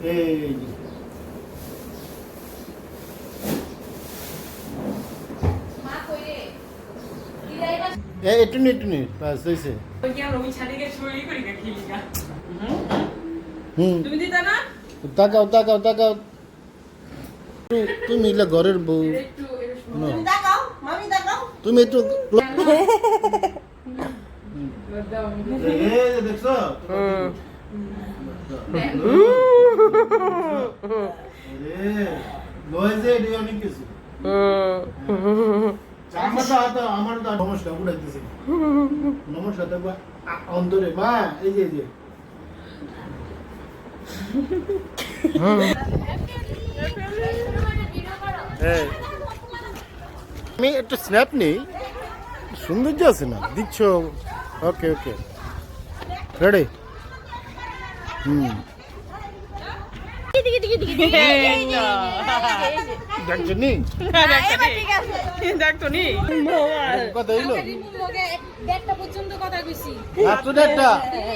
এই একটু নি বাস হয়েছে। তাকাও তুমি এগুলা ঘরের বউ, তুমি একটু দেখছো অনেক কিছু আমার নমস্কার উঠাইতেছি, নমস্কার দেখবা অন্তরে মা, এই যে আমি একটু স্ন্যাপ নেই, সৌন্দর্য আছে না দিচ্ছ। Okay ready.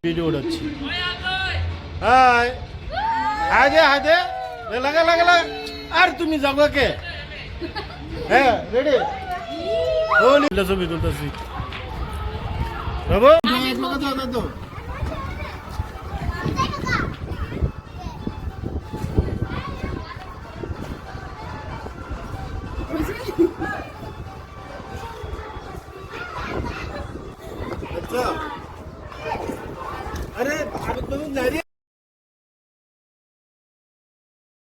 ভিডিও উঠাচ্ছি। আর তুমি যাবো কে? হ্যাঁ রেডি, ছবি তুলতেছি।